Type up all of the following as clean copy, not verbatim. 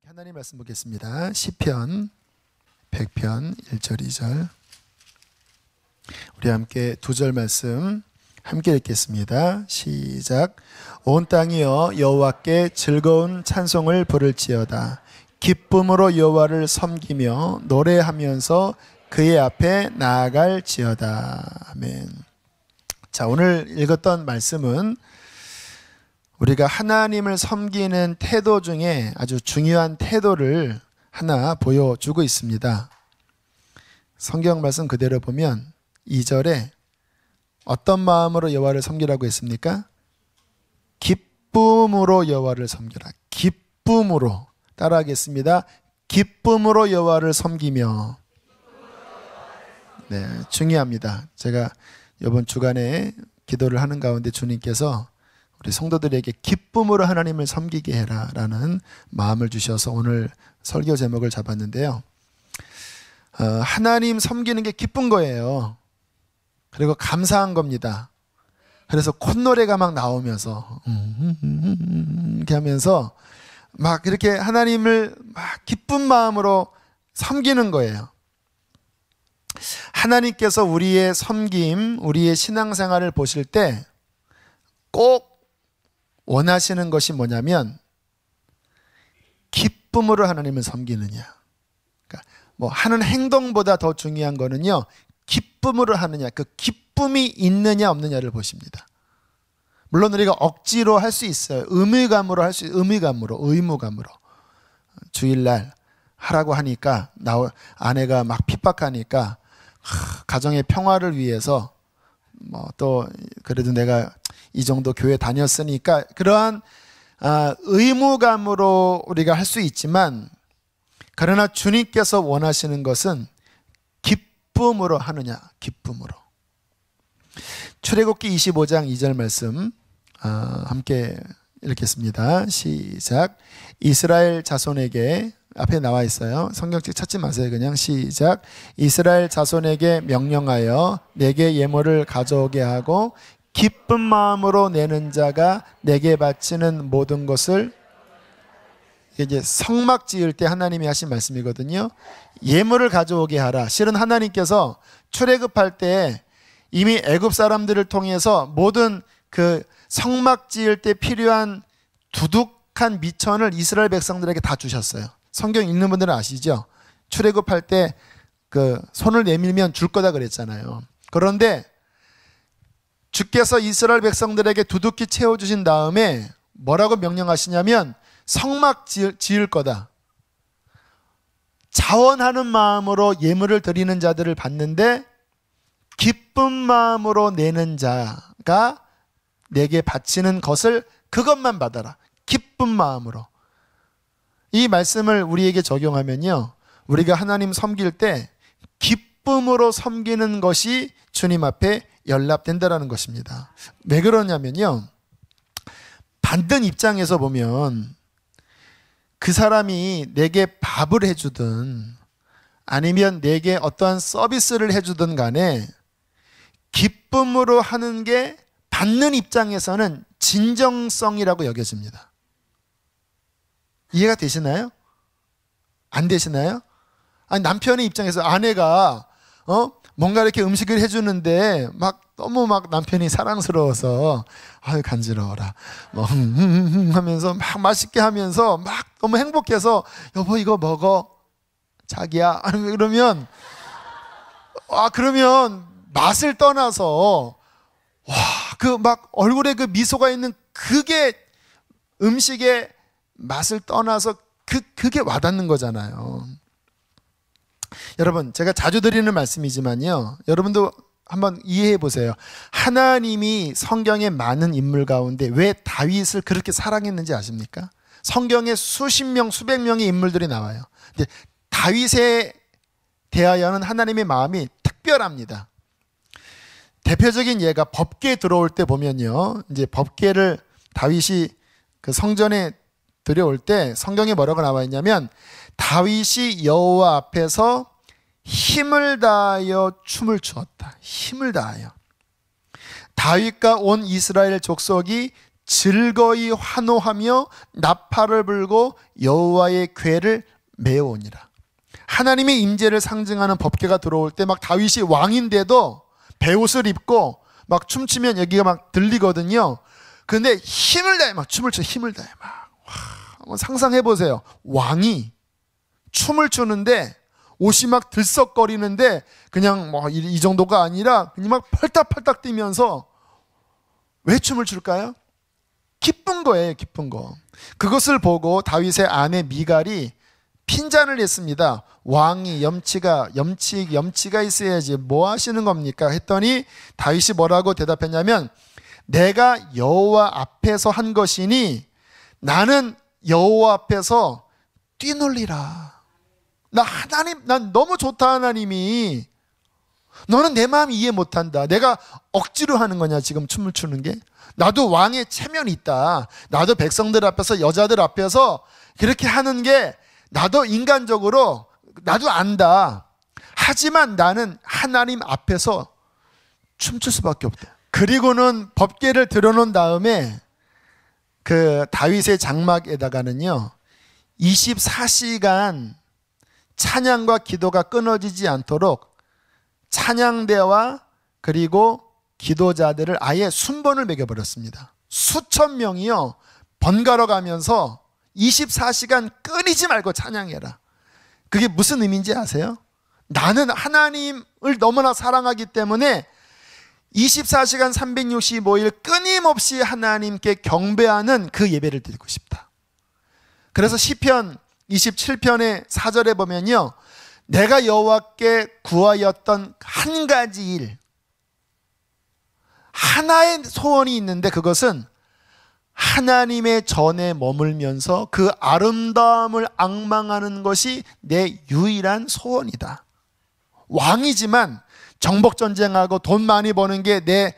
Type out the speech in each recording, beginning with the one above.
하나님 말씀 보겠습니다. 시편 100편 1절 2절 우리 함께 2절 말씀 함께 읽겠습니다. 시작. 온 땅이여 여호와께 즐거운 찬송을 부를지어다. 기쁨으로 여호와를 섬기며 노래하면서 그의 앞에 나아갈지어다. 아멘. 자, 오늘 읽었던 말씀은 우리가 하나님을 섬기는 태도 중에 아주 중요한 태도를 하나 보여주고 있습니다. 성경 말씀 그대로 보면 2절에 어떤 마음으로 여호와를 섬기라고 했습니까? 기쁨으로 여호와를 섬겨라. 기쁨으로. 따라하겠습니다. 기쁨으로 여호와를 섬기며. 네, 중요합니다. 제가 이번 주간에 기도를 하는 가운데 주님께서 우리 성도들에게 기쁨으로 하나님을 섬기게 해라 라는 마음을 주셔서 오늘 설교 제목을 잡았는데요. 하나님 섬기는 게 기쁜 거예요. 그리고 감사한 겁니다. 그래서 콧노래가 막 나오면서 이렇게 하면서 막 이렇게 하나님을 막 기쁜 마음으로 섬기는 거예요. 하나님께서 우리의 섬김, 우리의 신앙생활을 보실 때 꼭 원하시는 것이 뭐냐면 기쁨으로 하나님을 섬기느냐. 그러니까 뭐 하는 행동보다 더 중요한 거는요, 기쁨으로 하느냐, 그 기쁨이 있느냐 없느냐를 보십니다. 물론 우리가 억지로 할 수 있어요. 의무감으로 할 수 있어요. 의무감으로. 주일날 하라고 하니까 아내가 막 핍박하니까 가정의 평화를 위해서 뭐 또 그래도 내가 이 정도 교회 다녔으니까 그러한 의무감으로 우리가 할 수 있지만, 그러나 주님께서 원하시는 것은 기쁨으로 하느냐, 기쁨으로. 출애굽기 25장 2절 말씀 함께 읽겠습니다. 시작. 이스라엘 자손에게, 앞에 나와 있어요. 성경책 찾지 마세요. 그냥 시작. 이스라엘 자손에게 명령하여 내게 예물을 가져오게 하고 기쁜 마음으로 내는 자가 내게 바치는 모든 것을, 이제 성막 지을 때 하나님이 하신 말씀이거든요. 예물을 가져오게 하라. 실은 하나님께서 출애굽할 때 이미 애굽 사람들을 통해서 모든 그 성막 지을 때 필요한 두둑한 미천을 이스라엘 백성들에게 다 주셨어요. 성경 읽는 분들은 아시죠? 출애굽할 때 그 손을 내밀면 줄 거다 그랬잖아요. 그런데 주께서 이스라엘 백성들에게 두둑히 채워주신 다음에 뭐라고 명령하시냐면 성막 지을 거다. 자원하는 마음으로 예물을 드리는 자들을 받는데 기쁜 마음으로 내는 자가 내게 바치는 것을 그것만 받아라. 기쁜 마음으로. 이 말씀을 우리에게 적용하면요, 우리가 하나님 섬길 때 기쁨으로 섬기는 것이 주님 앞에 연락된다는 것입니다. 왜 그러냐면요, 받는 입장에서 보면 그 사람이 내게 밥을 해주든 아니면 내게 어떠한 서비스를 해주든 간에 기쁨으로 하는 게 받는 입장에서는 진정성이라고 여겨집니다. 이해가 되시나요? 안 되시나요? 아니, 남편의 입장에서 아내가 뭔가 이렇게 음식을 해주는데 막 너무 막 남편이 사랑스러워서 아유 간지러워라 뭐 하면서 막 맛있게 하면서 막 너무 행복해서 여보 이거 먹어 자기야 그러면 그러면 맛을 떠나서 와, 그 막 얼굴에 그 미소가 있는 그게 음식의 맛을 떠나서 그게 와닿는 거잖아요. 여러분, 제가 자주 드리는 말씀이지만요, 여러분도 한번 이해해 보세요. 하나님이 성경의 많은 인물 가운데 왜 다윗을 그렇게 사랑했는지 아십니까? 성경에 수십 명, 수백 명의 인물들이 나와요. 근데 다윗에 대하여는 하나님의 마음이 특별합니다. 대표적인 예가 법궤 들어올 때 보면요, 이제 법궤를 다윗이 그 성전에 들여올 때 성경에 뭐라고 나와 있냐면 다윗이 여호와 앞에서 힘을 다하여 춤을 추었다. 힘을 다하여. 다윗과 온 이스라엘 족속이 즐거이 환호하며 나팔을 불고 여호와의 궤를 메어오니라. 하나님의 임재를 상징하는 법궤가 들어올 때 막 다윗이 왕인데도 베옷을 입고 막 춤추면 여기가 막 들리거든요. 근데 힘을 다해 막 춤을 춰. 힘을 다해 막. 한번 상상해 보세요. 왕이 춤을 추는데 옷이 막 들썩거리는데 그냥 뭐 이 정도가 아니라 그냥 막 펄딱펄딱 뛰면서 왜 춤을 출까요? 기쁜 거예요. 기쁜 거. 그것을 보고 다윗의 아내 미갈이 핀잔을 했습니다. 왕이 염치가 있어야지 뭐 하시는 겁니까? 했더니 다윗이 뭐라고 대답했냐면 내가 여호와 앞에서 한 것이니 나는 여호와 앞에서 뛰놀리라. 난 너무 좋다. 하나님이 너는 내 마음 이해 못한다. 내가 억지로 하는 거냐 지금 춤을 추는 게? 나도 왕의 체면이 있다. 나도 백성들 앞에서 여자들 앞에서 그렇게 하는 게 나도 인간적으로 나도 안다. 하지만 나는 하나님 앞에서 춤출 수밖에 없다. 그리고는 법궤를 들어놓은 다음에 그 다윗의 장막에다가는요 24시간 찬양과 기도가 끊어지지 않도록 찬양대와 그리고 기도자들을 아예 순번을 매겨버렸습니다. 수천 명이요 번갈아 가면서 24시간 끊이지 말고 찬양해라. 그게 무슨 의미인지 아세요? 나는 하나님을 너무나 사랑하기 때문에 24시간 365일 끊임없이 하나님께 경배하는 그 예배를 드리고 싶다. 그래서 시편 27편의 4절에 보면요 내가 여호와께 구하였던 한 가지 일, 하나의 소원이 있는데 그것은 하나님의 전에 머물면서 그 아름다움을 앙망하는 것이 내 유일한 소원이다. 왕이지만 정복전쟁하고 돈 많이 버는 게 내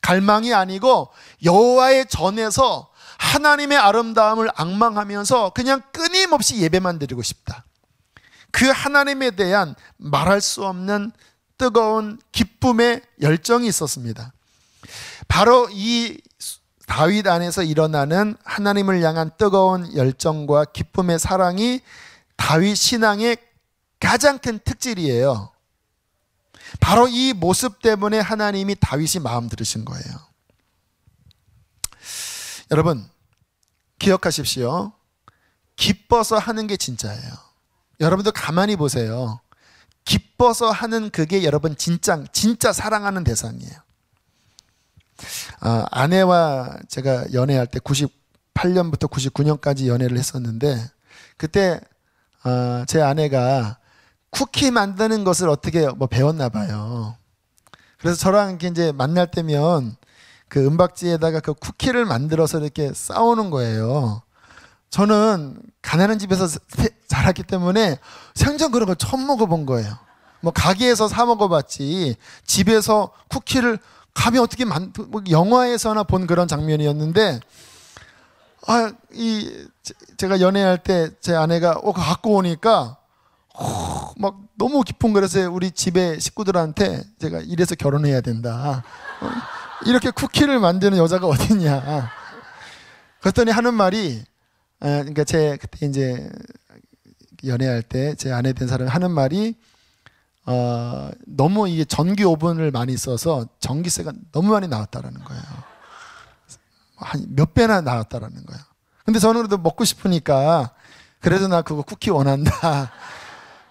갈망이 아니고 여호와의 전에서 하나님의 아름다움을 앙망하면서 그냥 끊임없이 예배만 드리고 싶다. 그 하나님에 대한 말할 수 없는 뜨거운 기쁨의 열정이 있었습니다. 바로 이 다윗 안에서 일어나는 하나님을 향한 뜨거운 열정과 기쁨의 사랑이 다윗 신앙의 가장 큰 특질이에요. 바로 이 모습 때문에 하나님이 다윗이 마음 들으신 거예요. 여러분 기억하십시오. 기뻐서 하는 게 진짜예요. 여러분도 가만히 보세요. 기뻐서 하는 그게 여러분 진짜 사랑하는 대상이에요. 아내와 제가 연애할 때 98년부터 99년까지 연애를 했었는데 그때 제 아내가 쿠키 만드는 것을 어떻게 배웠나 봐요. 그래서 저랑 이렇게 이제 만날 때면 그 은박지에다가 그 쿠키를 만들어서 이렇게 싸우는 거예요. 저는 가난한 집에서 자랐기 때문에 생전 그런 걸 처음 먹어본 거예요. 뭐 가게에서 사 먹어봤지 집에서 쿠키를 감히 어떻게 영화에서나 본 그런 장면이었는데 제가 연애할 때 제 아내가 갖고 오니까 막 너무 기쁜거려서 우리 집에 식구들한테 제가 이래서 결혼해야 된다. 이렇게 쿠키를 만드는 여자가 어딨냐. 그랬더니 하는 말이 그러니까 제 그때 이제 연애할 때 제 아내 된 사람이 하는 말이 너무 이게 전기 오븐을 많이 써서 전기세가 너무 많이 나왔다라는 거예요. 한 몇 배나 나왔다라는 거예요. 근데 저는 그래도 먹고 싶으니까 그래도 나 그거 쿠키 원한다.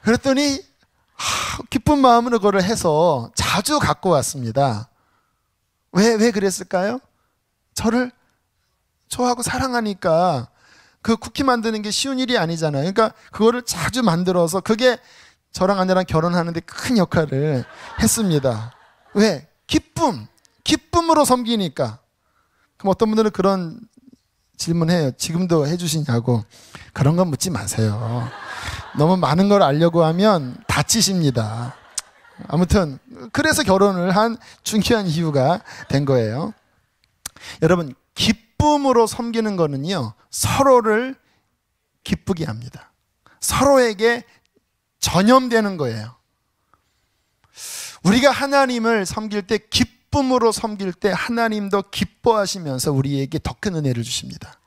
그랬더니 기쁜 마음으로 그걸 해서 자주 갖고 왔습니다. 왜 그랬을까요? 저를 좋아하고 사랑하니까. 그 쿠키 만드는 게 쉬운 일이 아니잖아요. 그러니까 그거를 자주 만들어서 그게 저랑 아내랑 결혼하는데 큰 역할을 했습니다. 왜? 기쁨으로 섬기니까. 그럼 어떤 분들은 그런 질문해요. 지금도 해주시냐고. 그런 건 묻지 마세요. 너무 많은 걸 알려고 하면 다치십니다. 아무튼 그래서 결혼을 한 중요한 이유가 된 거예요. 여러분 기쁨으로 섬기는 거는요 서로를 기쁘게 합니다. 서로에게 전염되는 거예요. 우리가 하나님을 섬길 때 기쁨으로 섬길 때 하나님도 기뻐하시면서 우리에게 더 큰 은혜를 주십니다.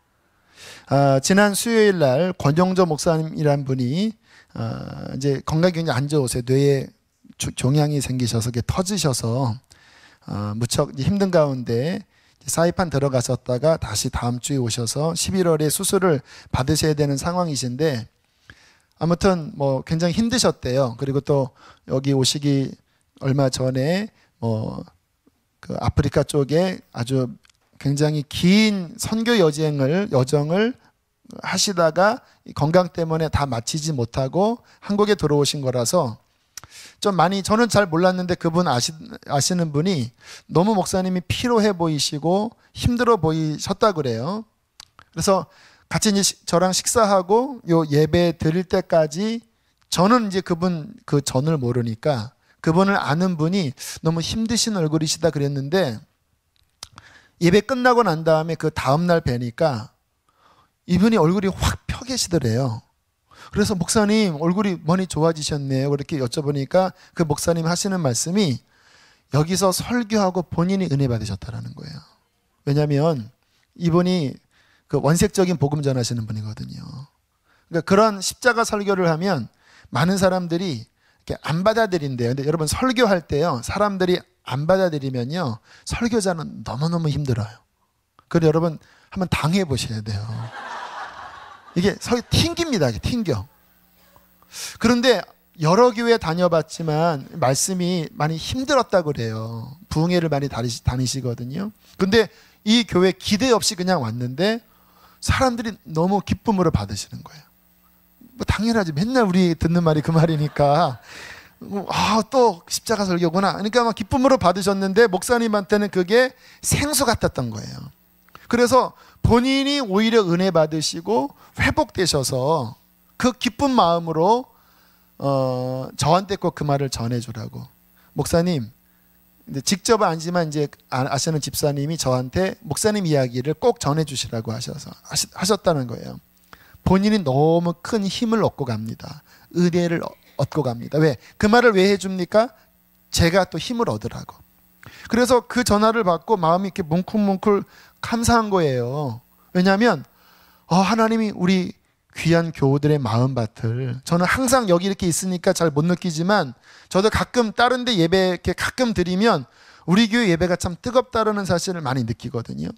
지난 수요일 날 권영조 목사님이란 분이 이제 건강이 굉장히 안 좋으세요. 뇌에 종양이 생기셔서 터지셔서 무척 힘든 가운데 사이판 들어가셨다가 다시 다음 주에 오셔서 11월에 수술을 받으셔야 되는 상황이신데, 아무튼 뭐 굉장히 힘드셨대요. 그리고 또 여기 오시기 얼마 전에 그 아프리카 쪽에 아주 굉장히 긴 선교 여정을 하시다가 건강 때문에 다 마치지 못하고 한국에 들어오신 거라서 좀 많이, 저는 잘 몰랐는데 그분 아시는 분이 너무 목사님이 피로해 보이시고 힘들어 보이셨다 그래요. 그래서 같이 이제 저랑 식사하고 요 예배 드릴 때까지 저는 이제 그분 그 전을 모르니까 그분을 아는 분이 너무 힘드신 얼굴이시다 그랬는데, 예배 끝나고 난 다음에 그 다음날 뵈니까 이분이 얼굴이 확 펴 계시더래요. 그래서 목사님 얼굴이 많이 좋아지셨네요. 그렇게 여쭤보니까 그 목사님 하시는 말씀이 여기서 설교하고 본인이 은혜 받으셨다라는 거예요. 왜냐하면 이분이 그 원색적인 복음 전하시는 분이거든요. 그러니까 그런 십자가 설교를 하면 많은 사람들이 이렇게 안 받아들인대요. 근데 여러분 설교할 때요, 사람들이 안 받아들이면요, 설교자는 너무너무 힘들어요. 그래서 여러분 한번 당해 보셔야 돼요. 이게 튕깁니다. 튕겨. 그런데 여러 교회 다녀봤지만 말씀이 많이 힘들었다고 그래요. 부흥회를 많이 다니시거든요. 근데 이 교회 기대 없이 그냥 왔는데 사람들이 너무 기쁨으로 받으시는 거예요. 뭐 당연하지. 맨날 우리 듣는 말이 그 말이니까. 또 십자가 설교구나. 그러니까 막 기쁨으로 받으셨는데 목사님한테는 그게 생수 같았던 거예요. 그래서 본인이 오히려 은혜 받으시고 회복되셔서 그 기쁜 마음으로 저한테 꼭 그 말을 전해주라고. 목사님, 직접 아니지만 이제 아시는 집사님이 저한테 목사님 이야기를 꼭 전해주시라고 하셨다는 거예요. 본인이 너무 큰 힘을 얻고 갑니다. 은혜를 얻고 갑니다. 왜? 그 말을 왜 해줍니까? 제가 또 힘을 얻으라고. 그래서 그 전화를 받고 마음이 이렇게 뭉클뭉클 감사한 거예요. 왜냐하면 하나님이 우리 귀한 교우들의 마음밭을, 저는 항상 여기 이렇게 있으니까 잘 못 느끼지만 저도 가끔 다른 데 예배 이렇게 가끔 드리면 우리 교회 예배가 참 뜨겁다라는 사실을 많이 느끼거든요.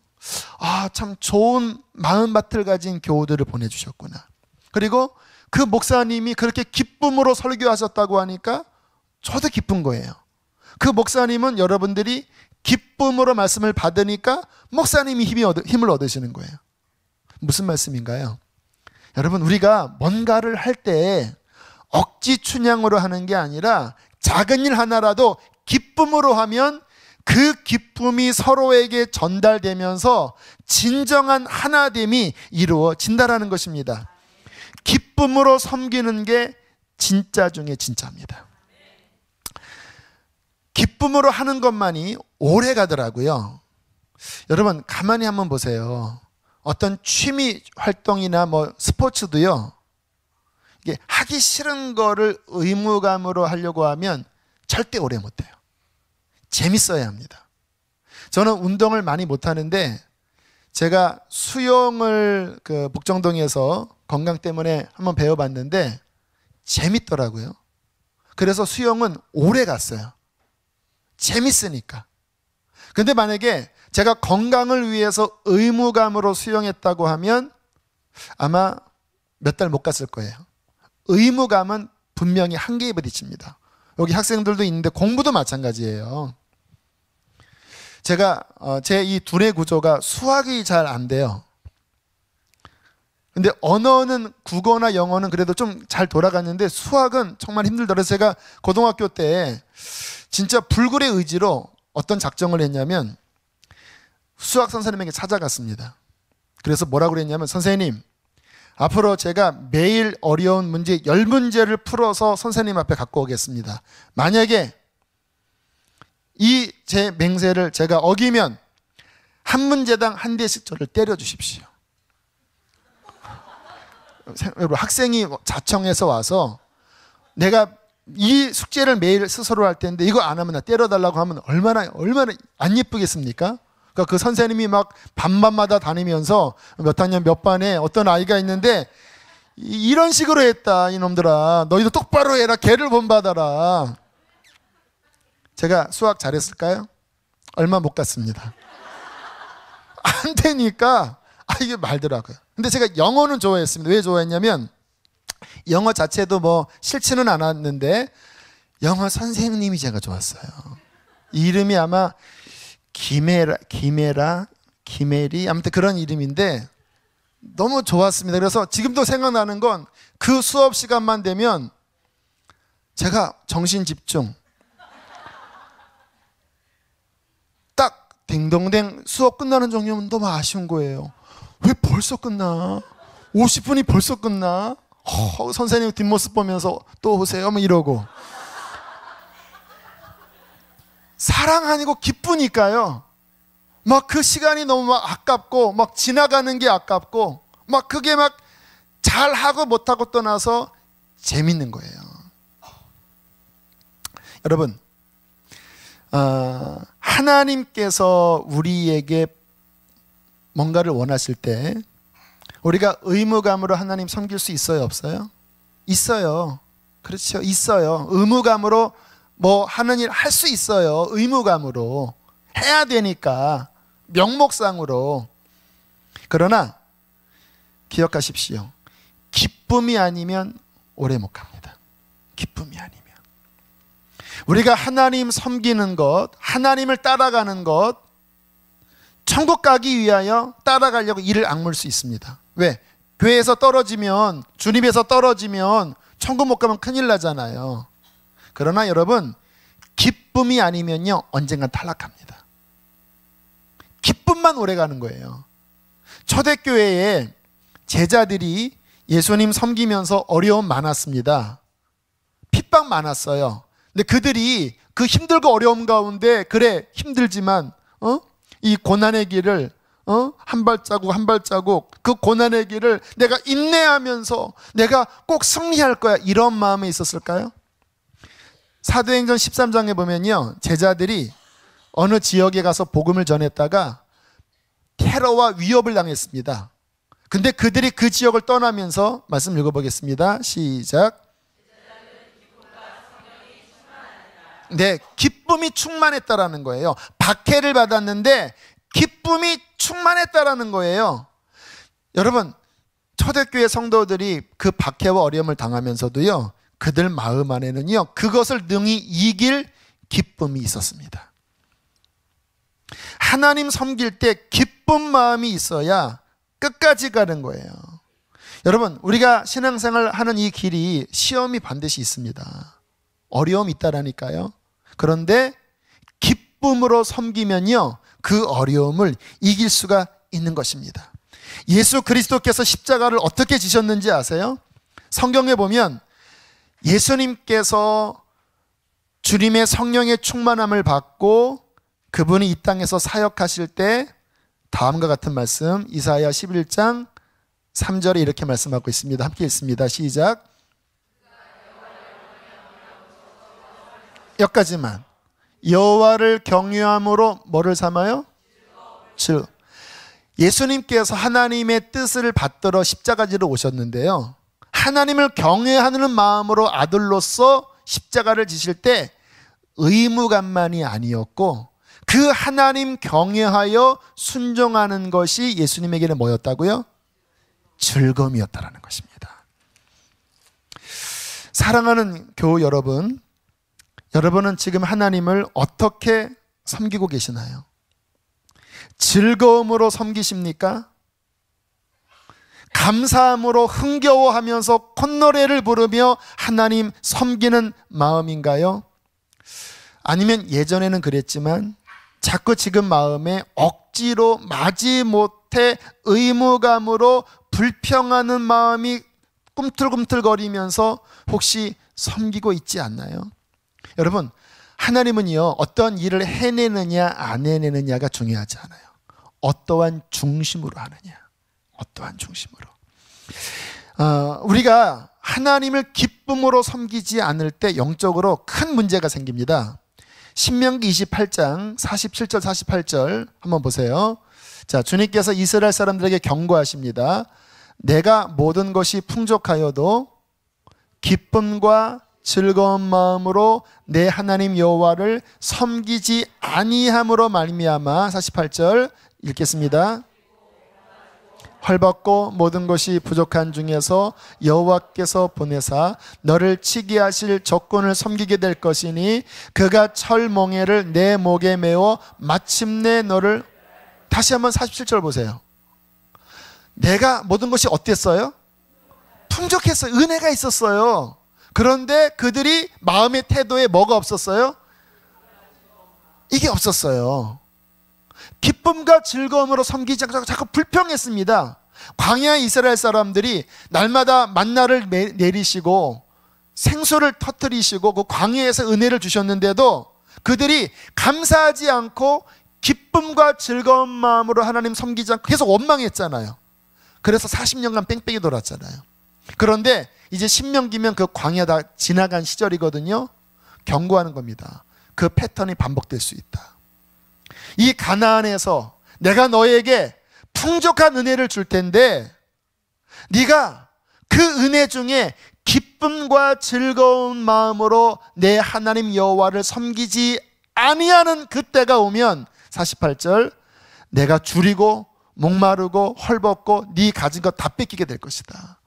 참 좋은 마음밭을 가진 교우들을 보내주셨구나. 그리고 그 목사님이 그렇게 기쁨으로 설교하셨다고 하니까 저도 기쁜 거예요. 그 목사님은 여러분들이 기쁨으로 말씀을 받으니까 목사님이 힘을 얻으시는 거예요. 무슨 말씀인가요? 여러분, 우리가 뭔가를 할 때 억지 춘향으로 하는 게 아니라 작은 일 하나라도 기쁨으로 하면 그 기쁨이 서로에게 전달되면서 진정한 하나됨이 이루어진다라는 것입니다. 기쁨으로 섬기는 게 진짜 중에 진짜입니다. 기쁨으로 하는 것만이 오래 가더라고요. 여러분 가만히 한번 보세요. 어떤 취미 활동이나 스포츠도요, 이게 하기 싫은 거를 의무감으로 하려고 하면 절대 오래 못해요. 재밌어야 합니다. 저는 운동을 많이 못하는데 제가 수영을 북정동에서 건강 때문에 한번 배워봤는데 재밌더라고요. 그래서 수영은 오래 갔어요. 재밌으니까. 근데 만약에 제가 건강을 위해서 의무감으로 수영했다고 하면 아마 몇 달 못 갔을 거예요. 의무감은 분명히 한계에 부딪힙니다. 여기 학생들도 있는데 공부도 마찬가지예요. 제가 제 이 두뇌 구조가 수학이 잘 안 돼요. 근데 언어는 국어나 영어는 그래도 좀 잘 돌아갔는데 수학은 정말 힘들더라고요. 제가 고등학교 때 진짜 불굴의 의지로 어떤 작정을 했냐면 수학 선생님에게 찾아갔습니다. 그래서 뭐라고 그랬냐면, 선생님, 앞으로 제가 매일 어려운 문제 10문제를 풀어서 선생님 앞에 갖고 오겠습니다. 만약에 이 제 맹세를 제가 어기면 한 문제당 한 대씩 저를 때려 주십시오. 여러분, 학생이 자청해서 와서 내가 이 숙제를 매일 스스로 할 텐데 이거 안 하면 나 때려달라고 하면 얼마나 안 예쁘겠습니까? 그러니까 그 선생님이 막 반반마다 다니면서 몇 학년 몇 반에 어떤 아이가 있는데 이런 식으로 했다. 이놈들아, 너희도 똑바로 해라. 개를 본받아라. 제가 수학 잘했을까요? 얼마 못 갔습니다. 안 되니까 이게 말더라고요. 근데 제가 영어는 좋아했습니다. 왜 좋아했냐면 영어 자체도 뭐 싫지는 않았는데 영어 선생님이 제가 좋았어요. 이름이 아마 김혜리 아무튼 그런 이름인데 너무 좋았습니다. 그래서 지금도 생각나는 건 그 수업 시간만 되면 제가 정신 집중 딱 딩동댕 수업 끝나는 종류면 너무 아쉬운 거예요. 왜 벌써 끝나? 50분이 벌써 끝나? 선생님 뒷모습 보면서 또 오세요 뭐 이러고. 사랑 아니고 기쁘니까요. 막 그 시간이 너무 막 아깝고 막 지나가는 게 아깝고 막 그게 막 잘하고 못하고 떠나서 재밌는 거예요. 여러분, 하나님께서 우리에게 뭔가를 원하실 때 우리가 의무감으로 하나님 섬길 수 있어요, 없어요? 있어요. 그렇죠, 있어요. 의무감으로 뭐 하는 일 할 수 있어요. 의무감으로 해야 되니까, 명목상으로. 그러나 기억하십시오. 기쁨이 아니면 오래 못 갑니다. 기쁨이 아니면. 우리가 하나님 섬기는 것, 하나님을 따라가는 것, 천국 가기 위하여 따라가려고 이를 악물 수 있습니다. 왜? 교회에서 떨어지면, 주님에서 떨어지면 천국 못 가면 큰일 나잖아요. 그러나 여러분, 기쁨이 아니면요 언젠간 탈락합니다. 기쁨만 오래 가는 거예요. 초대교회에 제자들이 예수님 섬기면서 어려움 많았습니다. 핍박 많았어요. 근데 그들이 그 힘들고 어려움 가운데, 그래 힘들지만 이 고난의 길을 한 발자국 한 발자국 그 고난의 길을 내가 인내하면서 내가 꼭 승리할 거야, 이런 마음이 있었을까요? 사도행전 13장에 보면요, 제자들이 어느 지역에 가서 복음을 전했다가 테러와 위협을 당했습니다. 근데 그들이 그 지역을 떠나면서 말씀 읽어보겠습니다. 시작. 네, 기쁨이 충만했다라는 거예요. 박해를 받았는데 기쁨이 충만했다라는 거예요. 여러분, 초대교회 성도들이 그 박해와 어려움을 당하면서도요, 그들 마음 안에는요 그것을 능히 이길 기쁨이 있었습니다. 하나님 섬길 때 기쁜 마음이 있어야 끝까지 가는 거예요. 여러분, 우리가 신앙생활 하는 이 길이 시험이 반드시 있습니다. 어려움이 있다라니까요. 그런데 기쁨으로 섬기면요 그 어려움을 이길 수가 있는 것입니다. 예수 그리스도께서 십자가를 어떻게 지셨는지 아세요? 성경에 보면 예수님께서 주님의 성령의 충만함을 받고 그분이 이 땅에서 사역하실 때 다음과 같은 말씀, 이사야 11장 3절에 이렇게 말씀하고 있습니다. 함께 읽습니다. 시작. 여기까지만. 여호와를 경외함으로 뭐를 삼아요? 예수님께서 하나님의 뜻을 받들어 십자가지로 오셨는데요, 하나님을 경외하는 마음으로 아들로서 십자가를 지실 때 의무감만이 아니었고 그 하나님 경외하여 순종하는 것이 예수님에게는 뭐였다고요? 즐거움이었다라는 것입니다. 사랑하는 교우 여러분, 여러분은 지금 하나님을 어떻게 섬기고 계시나요? 즐거움으로 섬기십니까? 감사함으로 흥겨워하면서 콧노래를 부르며 하나님 섬기는 마음인가요? 아니면 예전에는 그랬지만 자꾸 지금 마음에 억지로 마지못해 의무감으로 불평하는 마음이 꿈틀꿈틀거리면서 혹시 섬기고 있지 않나요? 여러분, 하나님은요 어떤 일을 해내느냐 안 해내느냐가 중요하지 않아요. 어떠한 중심으로 하느냐, 어떠한 중심으로. 우리가 하나님을 기쁨으로 섬기지 않을 때 영적으로 큰 문제가 생깁니다. 신명기 28장 47절 48절 한번 보세요. 자, 주님께서 이스라엘 사람들에게 경고하십니다. 내가 모든 것이 풍족하여도 기쁨과 즐거운 마음으로 내 하나님 여호와를 섬기지 아니함으로 말미암아 48절 읽겠습니다. 헐벗고 모든 것이 부족한 중에서 여호와께서 보내사 너를 치게 하실 적군을 섬기게 될 것이니 그가 철멍에를 내 목에 메어 마침내 너를 다시 한번 47절 보세요. 내가 모든 것이 어땠어요? 풍족했어요. 은혜가 있었어요. 그런데 그들이 마음의 태도에 뭐가 없었어요? 이게 없었어요. 기쁨과 즐거움으로 섬기지 않고 자꾸 불평했습니다. 광야 이스라엘 사람들이 날마다 만나를 내리시고 생수를 터뜨리시고 그 광야에서 은혜를 주셨는데도 그들이 감사하지 않고 기쁨과 즐거운 마음으로 하나님 섬기지 않고 계속 원망했잖아요. 그래서 40년간 뺑뺑이 돌았잖아요. 그런데 이제 신명기면 그 광야 다 지나간 시절이거든요. 경고하는 겁니다. 그 패턴이 반복될 수 있다. 이 가나안에서 내가 너에게 풍족한 은혜를 줄 텐데 네가 그 은혜 중에 기쁨과 즐거운 마음으로 내 하나님 여호와를 섬기지 아니하는 그때가 오면 48절 내가 줄이고 목마르고 헐벗고 네 가진 것 다 뺏기게 될 것이다.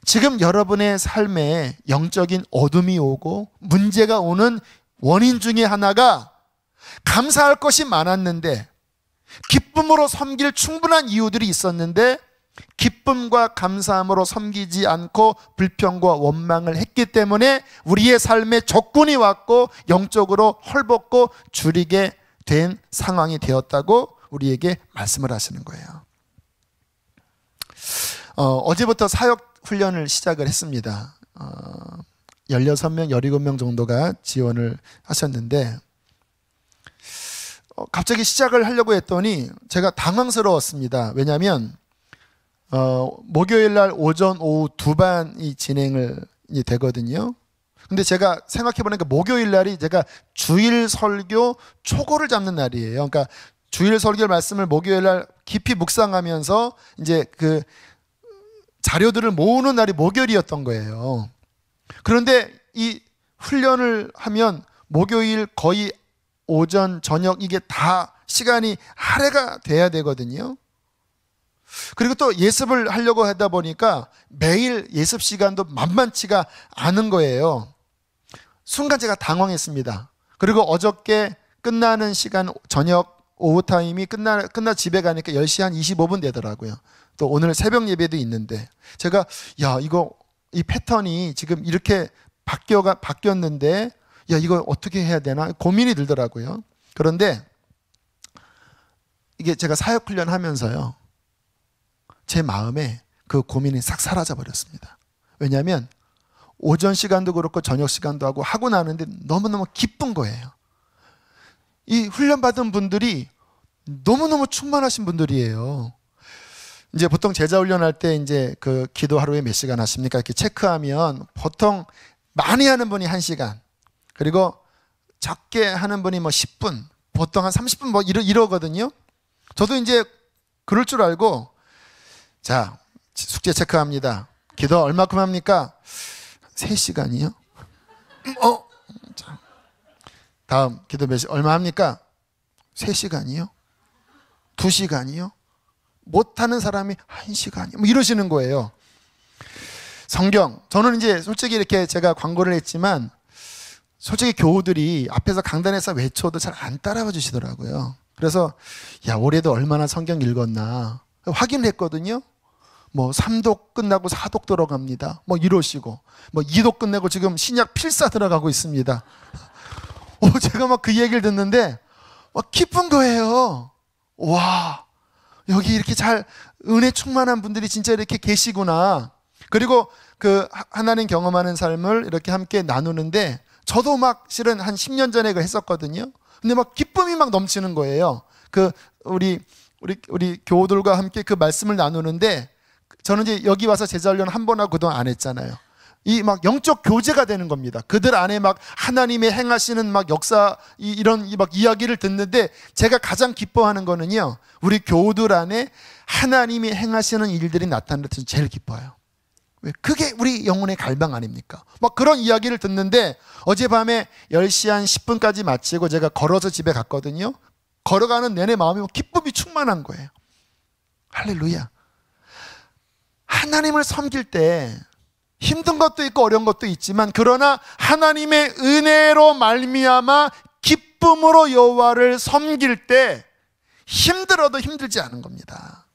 지금 여러분의 삶에 영적인 어둠이 오고 문제가 오는 원인 중에 하나가 감사할 것이 많았는데 기쁨으로 섬길 충분한 이유들이 있었는데 기쁨과 감사함으로 섬기지 않고 불평과 원망을 했기 때문에 우리의 삶에 적군이 왔고 영적으로 헐벗고 줄이게 된 상황이 되었다고 우리에게 말씀을 하시는 거예요. 어제부터 사역 훈련을 시작을 했습니다. 16명, 17명 정도가 지원을 하셨는데 갑자기 시작을 하려고 했더니 제가 당황스러웠습니다. 왜냐하면 목요일 날 오전, 오후 두 반이 진행을 되거든요. 근데 제가 생각해 보니까 목요일 날이 제가 주일 설교 초고를 잡는 날이에요. 그러니까 주일 설교 말씀을 목요일 날 깊이 묵상하면서 이제 그 자료들을 모으는 날이 목요일이었던 거예요. 그런데 이 훈련을 하면 목요일 거의 오전, 저녁 이게 다 시간이 할애가 돼야 되거든요. 그리고 또 예습을 하려고 하다 보니까 매일 예습 시간도 만만치가 않은 거예요. 순간 제가 당황했습니다. 그리고 어저께 끝나는 시간 저녁 오후 타임이 끝나 집에 가니까 10시 한 25분 되더라고요. 또 오늘 새벽 예배도 있는데 제가 이 패턴이 지금 이렇게 바뀌었는데 이거 어떻게 해야 되나 고민이 들더라고요. 그런데 이게 제가 사역 훈련 하면서요. 제 마음에 그 고민이 싹 사라져 버렸습니다. 왜냐하면 오전 시간도 그렇고 저녁 시간도 하고 나는데 너무너무 기쁜 거예요. 이 훈련 받은 분들이 너무너무 충만하신 분들이에요. 이제 보통 제자 훈련할 때 이제 그 기도 하루에 몇 시간 하십니까? 이렇게 체크하면 보통 많이 하는 분이 1시간, 그리고 적게 하는 분이 뭐 10분, 보통 한 30분 뭐 이러거든요. 저도 이제 그럴 줄 알고 자, 숙제 체크합니다. 기도 얼마큼 합니까? 3시간이요? 자, 다음 기도 얼마 합니까? 3시간이요? 2시간이요? 못하는 사람이 1시간이요? 뭐 이러시는 거예요. 성경, 저는 이제 솔직히 이렇게 제가 광고를 했지만 솔직히 교우들이 앞에서 강단에서 외쳐도 잘 안 따라와 주시더라고요. 그래서 올해도 얼마나 성경 읽었나 확인을 했거든요. 뭐 3독 끝나고 4독 들어갑니다. 뭐 이러시고 뭐 2독 끝내고 지금 신약 필사 들어가고 있습니다. 제가 막 그 얘기를 듣는데 기쁜 거예요. 와, 여기 이렇게 잘 은혜 충만한 분들이 진짜 이렇게 계시구나. 그리고 그 하나님 경험하는 삶을 이렇게 함께 나누는데 저도 막 실은 한 10년 전에 그걸 했었거든요. 근데 막 기쁨이 막 넘치는 거예요. 그 우리 교우들과 함께 그 말씀을 나누는데 저는 이제 여기 와서 제자훈련 한 번 하고 그동안 안 했잖아요. 이 막 영적 교제가 되는 겁니다. 그들 안에 막 하나님의 행하시는 막 역사 이런 막 이야기를 듣는데 제가 가장 기뻐하는 거는요, 우리 교우들 안에 하나님이 행하시는 일들이 나타날 때 제일 기뻐요. 왜? 그게 우리 영혼의 갈망 아닙니까? 막 그런 이야기를 듣는데 어젯밤에 10시 한 10분까지 마치고 제가 걸어서 집에 갔거든요. 걸어가는 내내 마음이 기쁨이 충만한 거예요. 할렐루야. 하나님을 섬길 때 힘든 것도 있고 어려운 것도 있지만, 그러나 하나님의 은혜로 말미암아 기쁨으로 여호와를 섬길 때 힘들어도 힘들지 않은 겁니다.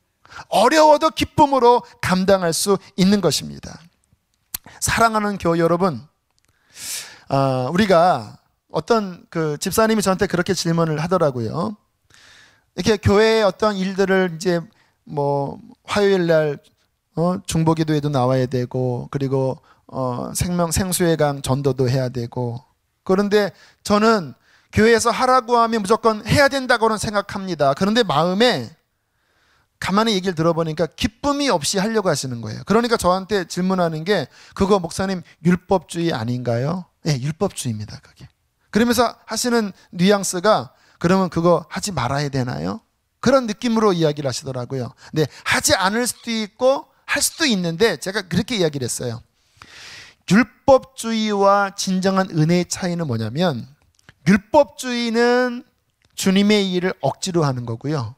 어려워도 기쁨으로 감당할 수 있는 것입니다. 사랑하는 교회 여러분, 우리가 어떤 그 집사님이 저한테 그렇게 질문을 하더라고요. 이렇게 교회의 어떤 일들을 이제 뭐 화요일 날 중보기도에도 나와야 되고, 그리고 생수의 강 전도도 해야 되고, 그런데 저는 교회에서 하라고 하면 무조건 해야 된다고는 생각합니다. 그런데 마음에 가만히 얘기를 들어보니까 기쁨이 없이 하려고 하시는 거예요. 그러니까 저한테 질문하는 게, 그거 목사님 율법주의 아닌가요? 네, 율법주의입니다, 그게. 그러면서 하시는 뉘앙스가, 그러면 그거 하지 말아야 되나요? 그런 느낌으로 이야기를 하시더라고요. 네, 하지 않을 수도 있고 할 수도 있는데, 제가 그렇게 이야기를 했어요. 율법주의와 진정한 은혜의 차이는 뭐냐면, 율법주의는 주님의 일을 억지로 하는 거고요,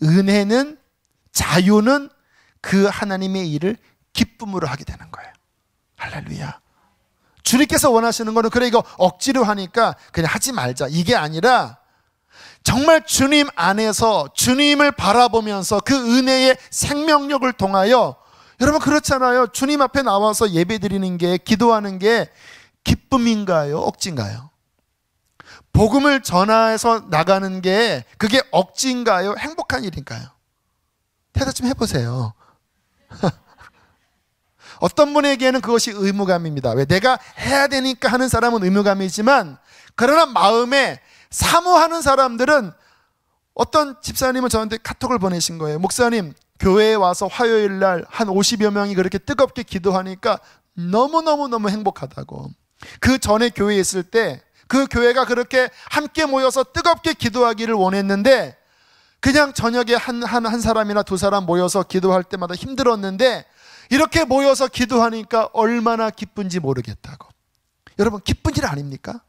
은혜는, 자유는 그 하나님의 일을 기쁨으로 하게 되는 거예요. 할렐루야. 주님께서 원하시는 거는, 그래 이거 억지로 하니까 그냥 하지 말자, 이게 아니라 정말 주님 안에서 주님을 바라보면서 그 은혜의 생명력을 통하여, 여러분 그렇잖아요. 주님 앞에 나와서 예배 드리는 게, 기도하는 게 기쁨인가요? 억지인가요? 복음을 전해서 나가는 게 그게 억지인가요? 행복한 일인가요? 대답 좀 해보세요. 어떤 분에게는 그것이 의무감입니다. 왜? 내가 해야 되니까 하는 사람은 의무감이지만, 그러나 마음에 사모하는 사람들은, 어떤 집사님은 저한테 카톡을 보내신 거예요. 목사님, 교회에 와서 화요일 날 한 50여 명이 그렇게 뜨겁게 기도하니까 너무너무 행복하다고. 그 전에 교회에 있을 때 그 교회가 그렇게 함께 모여서 뜨겁게 기도하기를 원했는데, 그냥 저녁에 한 사람이나 두 사람 모여서 기도할 때마다 힘들었는데, 이렇게 모여서 기도하니까 얼마나 기쁜지 모르겠다고. 여러분, 기쁜 일 아닙니까?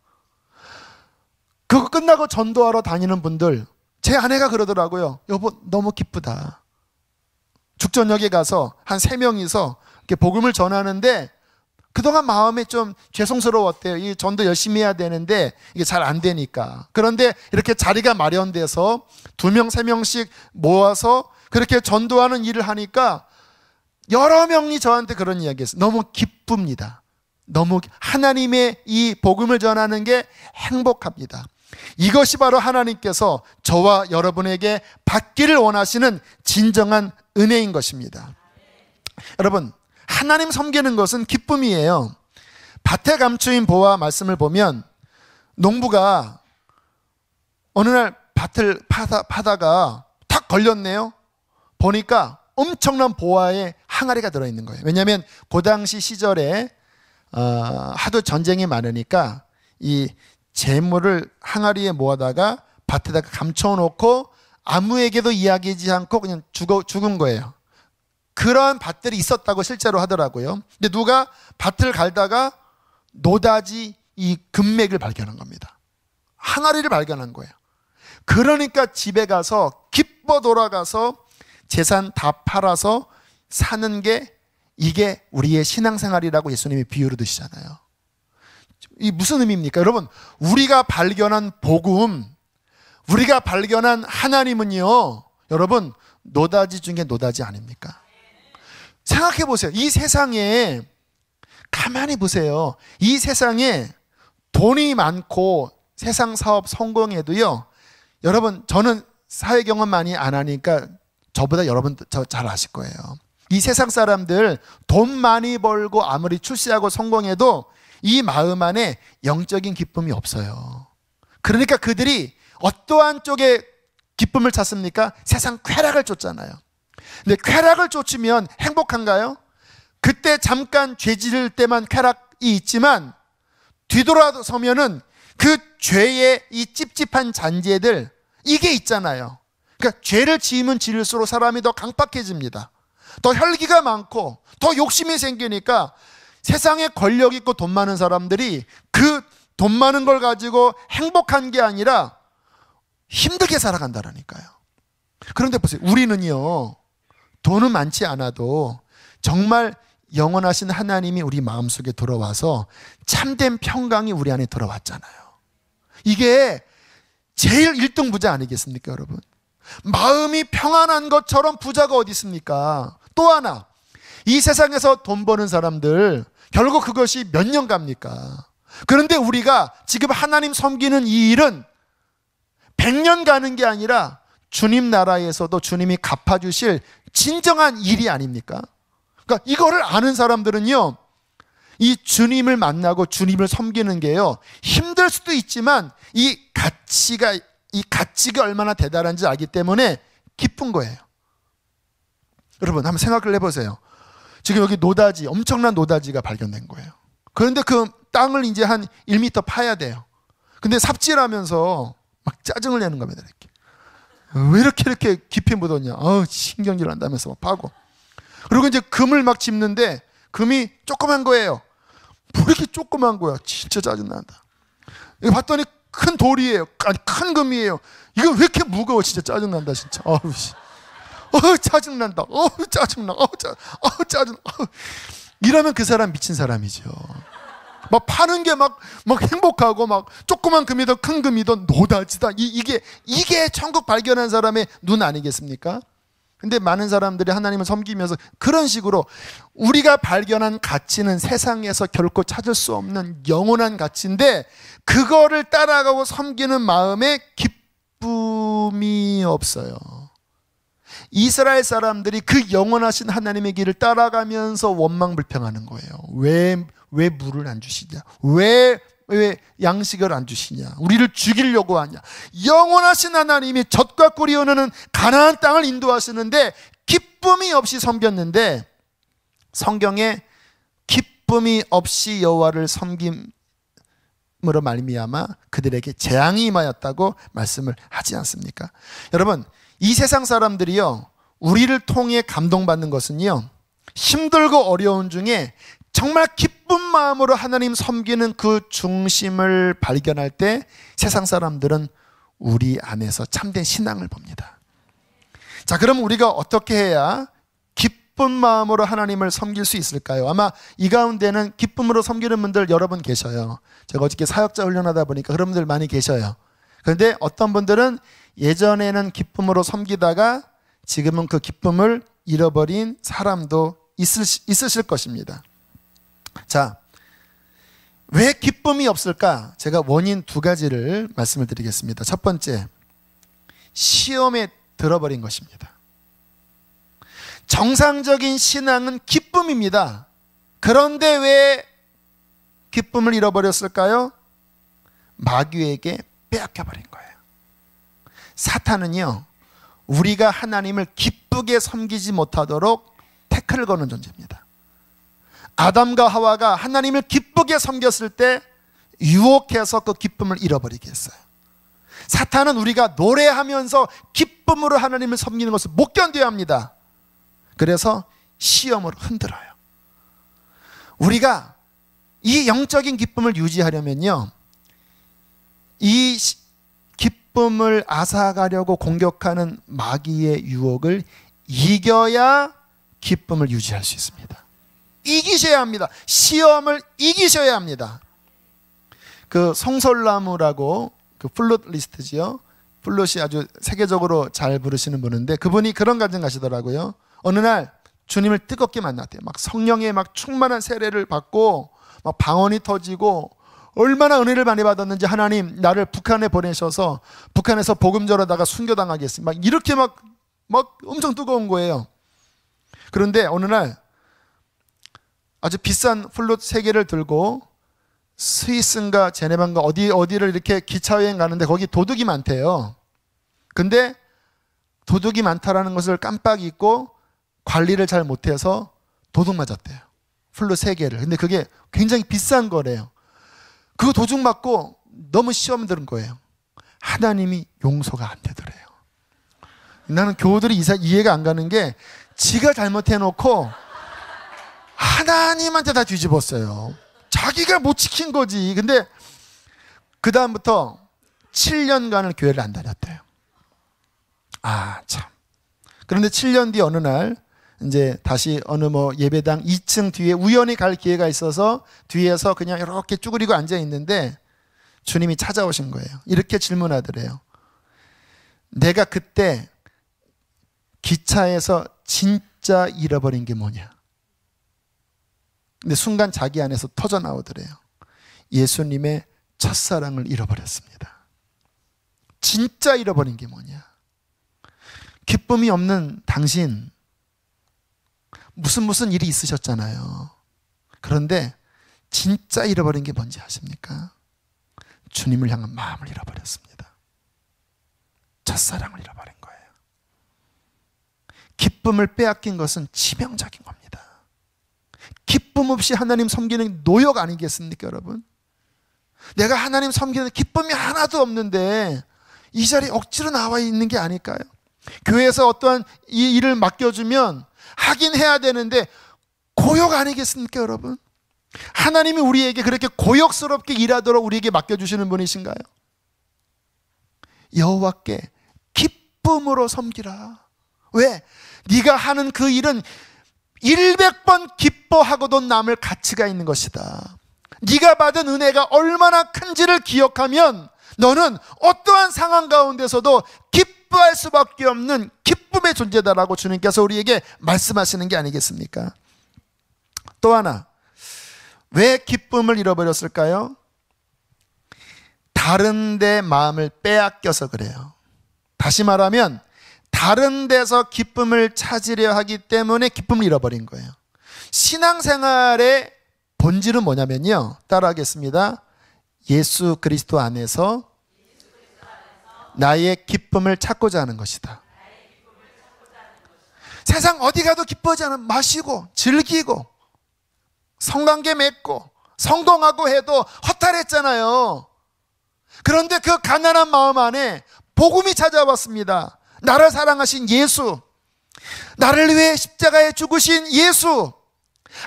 그거 끝나고 전도하러 다니는 분들, 제 아내가 그러더라고요. 여보, 너무 기쁘다. 죽전역에 가서 한 3명이서 이렇게 복음을 전하는데, 그동안 마음에 좀 죄송스러웠대요. 이 전도 열심히 해야 되는데 이게 잘 안 되니까. 그런데 이렇게 자리가 마련돼서 2명, 3명씩 모아서 그렇게 전도하는 일을 하니까 여러 명이 저한테 그런 이야기 했어요. 너무 기쁩니다. 너무 하나님의 이 복음을 전하는 게 행복합니다. 이것이 바로 하나님께서 저와 여러분에게 받기를 원하시는 진정한 은혜인 것입니다. 여러분, 하나님 섬기는 것은 기쁨이에요. 밭에 감추인 보화 말씀을 보면, 농부가 어느 날 밭을 파다가 탁 걸렸네요. 보니까 엄청난 보화에 항아리가 들어있는 거예요. 왜냐하면 그 당시 시절에 하도 전쟁이 많으니까 이 재물을 항아리에 모아다가 밭에다가 감춰놓고 아무에게도 이야기하지 않고 그냥 죽은 거예요. 그런 밭들이 있었다고 실제로 하더라고요. 근데 누가 밭을 갈다가 노다지 이 금맥을 발견한 겁니다. 항아리를 발견한 거예요. 그러니까 집에 가서 기뻐 돌아가서 재산 다 팔아서 사는 게, 이게 우리의 신앙생활이라고 예수님이 비유로 드시잖아요. 이 무슨 의미입니까? 여러분, 우리가 발견한 복음, 우리가 발견한 하나님은요, 여러분, 노다지 중에 노다지 아닙니까? 생각해 보세요. 이 세상에, 가만히 보세요. 이 세상에 돈이 많고 세상 사업 성공해도요, 여러분, 저는 사회 경험 많이 안 하니까 저보다 여러분 저 잘 아실 거예요. 이 세상 사람들 돈 많이 벌고 아무리 출세하고 성공해도 이 마음 안에 영적인 기쁨이 없어요. 그러니까 그들이 어떠한 쪽에 기쁨을 찾습니까? 세상 쾌락을 쫓잖아요. 근데 쾌락을 쫓으면 행복한가요? 그때 잠깐 죄 지을 때만 쾌락이 있지만 뒤돌아서면은 그 죄의 이 찝찝한 잔재들, 이게 있잖아요. 그러니까 죄를 지으면 지을수록 사람이 더 강팍해집니다. 더 혈기가 많고 더 욕심이 생기니까 세상에 권력 있고 돈 많은 사람들이 그 돈 많은 걸 가지고 행복한 게 아니라 힘들게 살아간다라니까요. 그런데 보세요. 우리는요, 돈은 많지 않아도 정말 영원하신 하나님이 우리 마음속에 들어와서 참된 평강이 우리 안에 들어왔잖아요. 이게 제일 1등 부자 아니겠습니까, 여러분? 마음이 평안한 것처럼 부자가 어디 있습니까? 또 하나, 이 세상에서 돈 버는 사람들 결국 그것이 몇 년 갑니까? 그런데 우리가 지금 하나님 섬기는 이 일은 100년 가는 게 아니라 주님 나라에서도 주님이 갚아주실 진정한 일이 아닙니까? 그러니까 이거를 아는 사람들은요, 이 주님을 만나고 주님을 섬기는 게요, 힘들 수도 있지만 이 가치가 얼마나 대단한지 알기 때문에 기쁜 거예요. 여러분 한번 생각을 해보세요. 지금 여기 노다지, 엄청난 노다지가 발견된 거예요. 그런데 그 땅을 이제 한 1m 파야 돼요. 근데 삽질하면서 막 짜증을 내는 겁니다. 왜 이렇게 깊이 묻었냐? 신경질 난다면서 막 파고. 그리고 이제 금을 막 짚는데 금이 조그만 거예요. 뭐 이렇게 조그만 거야? 진짜 짜증난다. 이거 봤더니 큰 돌이에요. 아니 큰 금이에요. 이거 왜 이렇게 무거워? 진짜 짜증난다 진짜. 짜증난다. 짜증나. 짜증. 이러면 그 사람 미친 사람이죠. 막 파는 게 막 행복하고 막 조그만 금이든 큰 금이든 노다지다. 이게 천국 발견한 사람의 눈 아니겠습니까? 근데 많은 사람들이 하나님을 섬기면서 그런 식으로 우리가 발견한 가치는 세상에서 결코 찾을 수 없는 영원한 가치인데 그거를 따라가고 섬기는 마음에 기쁨이 없어요. 이스라엘 사람들이 그 영원하신 하나님의 길을 따라가면서 원망불평하는 거예요. 왜 물을 안 주시냐? 왜 양식을 안 주시냐? 우리를 죽이려고 하냐? 영원하신 하나님이 젖과 꿀이 흐르는 가나안 땅을 인도하시는데 기쁨이 없이 섬겼는데 성경에 기쁨이 없이 여호와를 섬김으로 말미암아 그들에게 재앙이 임하였다고 말씀을 하지 않습니까? 여러분, 이 세상 사람들이요, 우리를 통해 감동받는 것은요, 힘들고 어려운 중에 정말 기쁜 마음으로 하나님 섬기는 그 중심을 발견할 때 세상 사람들은 우리 안에서 참된 신앙을 봅니다. 자, 그럼 우리가 어떻게 해야 기쁜 마음으로 하나님을 섬길 수 있을까요? 아마 이 가운데는 기쁨으로 섬기는 분들 여러 분 계셔요. 제가 어저께 사역자 훈련하다 보니까 그런 분들 많이 계셔요. 그런데 어떤 분들은 예전에는 기쁨으로 섬기다가 지금은 그 기쁨을 잃어버린 사람도 있으실 것입니다. 자, 왜 기쁨이 없을까? 제가 원인 2가지를 말씀을 드리겠습니다. 첫 번째, 시험에 들어버린 것입니다. 정상적인 신앙은 기쁨입니다. 그런데 왜 기쁨을 잃어버렸을까요? 마귀에게 빼앗겨버린 거예요. 사탄은요, 우리가 하나님을 기쁘게 섬기지 못하도록 태클을 거는 존재입니다. 아담과 하와가 하나님을 기쁘게 섬겼을 때 유혹해서 그 기쁨을 잃어버리게 했어요. 사탄은 우리가 노래하면서 기쁨으로 하나님을 섬기는 것을 못 견뎌야 합니다. 그래서 시험으로 흔들어요. 우리가 이 영적인 기쁨을 유지하려면요, 이 기쁨을 앗아가려고 공격하는 마귀의 유혹을 이겨야 기쁨을 유지할 수 있습니다. 이기셔야 합니다. 시험을 이기셔야 합니다. 그 송솔나무라고 그 플룻리스트지요. 플룻이 아주 세계적으로 잘 부르시는 분인데 그분이 그런 간증 하시더라고요. 어느 날 주님을 뜨겁게 만났대요. 막 성령의 막 충만한 세례를 받고 막 방언이 터지고 얼마나 은혜를 많이 받았는지, 하나님 나를 북한에 보내셔서 북한에서 복음 전하다가 순교당하게 했습니다. 막 이렇게 막 엄청 뜨거운 거예요. 그런데 어느 날 아주 비싼 플룻 3개를 들고 스위스인가 제네바인가 어디를 이렇게 기차여행 가는데 거기 도둑이 많대요. 근데 도둑이 많다라는 것을 깜빡 잊고 관리를 잘 못해서 도둑 맞았대요. 풀로 3개를. 근데 그게 굉장히 비싼 거래요. 그거 도둑 맞고 너무 시험 들은 거예요. 하나님이 용서가 안 되더래요. 나는 교우들이 이해가 안 가는 게 지가 잘못해놓고 하나님한테 다 뒤집었어요. 자기가 못 지킨 거지. 근데 그 다음부터 7년간을 교회를 안 다녔대요. 아, 참. 그런데 7년 뒤 어느 날 이제 다시 어느 예배당 2층 뒤에 우연히 갈 기회가 있어서 뒤에서 그냥 이렇게 쭈그리고 앉아 있는데 주님이 찾아오신 거예요. 이렇게 질문하더래요. 내가 그때 기차에서 진짜 잃어버린 게 뭐냐? 근데 순간 자기 안에서 터져 나오더래요. 예수님의 첫사랑을 잃어버렸습니다. 진짜 잃어버린 게 뭐냐? 기쁨이 없는 당신, 무슨 일이 있으셨잖아요. 그런데 진짜 잃어버린 게 뭔지 아십니까? 주님을 향한 마음을 잃어버렸습니다. 첫사랑을 잃어버린 거예요. 기쁨을 빼앗긴 것은 치명적인 겁니다. 기쁨 없이 하나님 섬기는 노역 아니겠습니까, 여러분? 내가 하나님 섬기는 기쁨이 하나도 없는데 이 자리에 억지로 나와 있는 게 아닐까요? 교회에서 어떠한 이 일을 맡겨주면 하긴 해야 되는데 고역 아니겠습니까, 여러분? 하나님이 우리에게 그렇게 고역스럽게 일하도록 우리에게 맡겨주시는 분이신가요? 여호와께 기쁨으로 섬기라. 왜? 네가 하는 그 일은 100번 기뻐하고도 남을 가치가 있는 것이다. 네가 받은 은혜가 얼마나 큰지를 기억하면 너는 어떠한 상황 가운데서도 기뻐할 수밖에 없는 기쁨의 존재다라고 주님께서 우리에게 말씀하시는 게 아니겠습니까? 또 하나, 왜 기쁨을 잃어버렸을까요? 다른 데 마음을 빼앗겨서 그래요. 다시 말하면 다른 데서 기쁨을 찾으려 하기 때문에 기쁨을 잃어버린 거예요. 신앙생활의 본질은 뭐냐면요, 따라하겠습니다. 예수 그리스도 안에서 나의 기쁨을 찾고자 하는 것이다. 세상 어디 가도 기뻐하지 않으면 마시고 즐기고 성관계 맺고 성공하고 해도 허탈했잖아요. 그런데 그 가난한 마음 안에 복음이 찾아왔습니다. 나를 사랑하신 예수, 나를 위해 십자가에 죽으신 예수,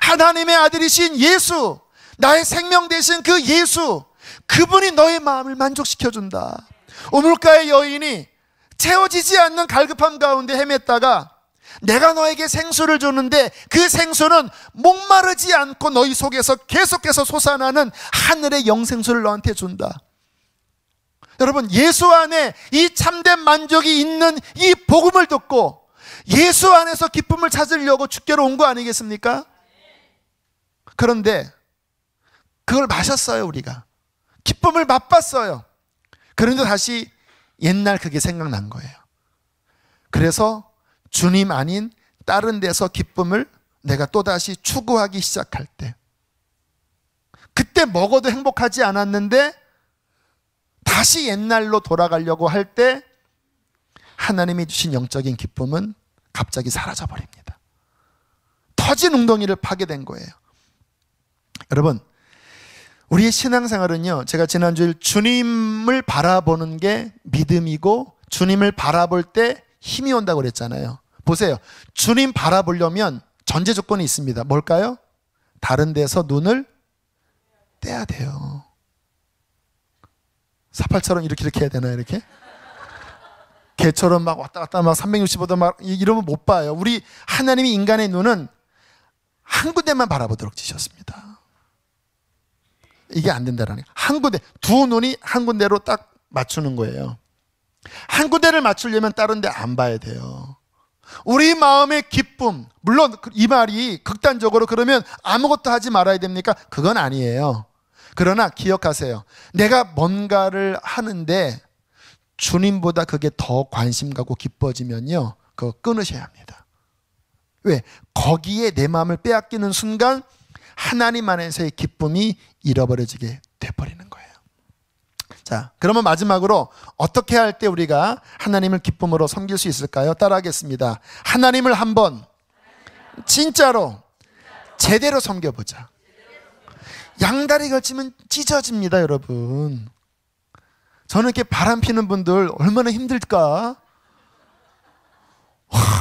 하나님의 아들이신 예수, 나의 생명 되신 그 예수, 그분이 너의 마음을 만족시켜준다. 우물가의 여인이 채워지지 않는 갈급함 가운데 헤맸다가 내가 너에게 생수를 줬는데 그 생수는 목마르지 않고 너희 속에서 계속해서 솟아나는 하늘의 영생수를 너한테 준다. 여러분, 예수 안에 이 참된 만족이 있는 이 복음을 듣고 예수 안에서 기쁨을 찾으려고 주께로 온 거 아니겠습니까? 그런데 그걸 마셨어요. 우리가 기쁨을 맛봤어요. 그런데 다시 옛날 그게 생각난 거예요. 그래서 주님 아닌 다른 데서 기쁨을 내가 또다시 추구하기 시작할 때, 그때 먹어도 행복하지 않았는데 다시 옛날로 돌아가려고 할 때 하나님이 주신 영적인 기쁨은 갑자기 사라져 버립니다. 터진 웅덩이를 파게 된 거예요. 여러분, 우리의 신앙생활은요, 제가 지난주에 주님을 바라보는 게 믿음이고 주님을 바라볼 때 힘이 온다고 그랬잖아요. 보세요. 주님 바라보려면 전제 조건이 있습니다. 뭘까요? 다른 데서 눈을 떼야 돼요. 사팔처럼 이렇게 해야 되나요? 이렇게? 개처럼 막 왔다 갔다 막 365도 막 이러면 못 봐요. 우리 하나님이 인간의 눈은 한 군데만 바라보도록 지셨습니다. 이게 안 된다라는 거예요. 한 군데, 두 눈이 한 군데로 딱 맞추는 거예요. 한 군데를 맞추려면 다른 데 안 봐야 돼요. 우리 마음의 기쁨, 물론 이 말이 극단적으로 그러면 아무것도 하지 말아야 됩니까? 그건 아니에요. 그러나 기억하세요. 내가 뭔가를 하는데 주님보다 그게 더 관심 가고 기뻐지면요, 그거 끊으셔야 합니다. 왜? 거기에 내 마음을 빼앗기는 순간 하나님 안에서의 기쁨이 잃어버려지게 돼버리는 거예요. 자, 그러면 마지막으로 어떻게 할 때 우리가 하나님을 기쁨으로 섬길 수 있을까요? 따라하겠습니다. 하나님을 한번 진짜로 제대로 섬겨보자. 양다리 걸치면 찢어집니다, 여러분. 저는 이렇게 바람 피는 분들 얼마나 힘들까?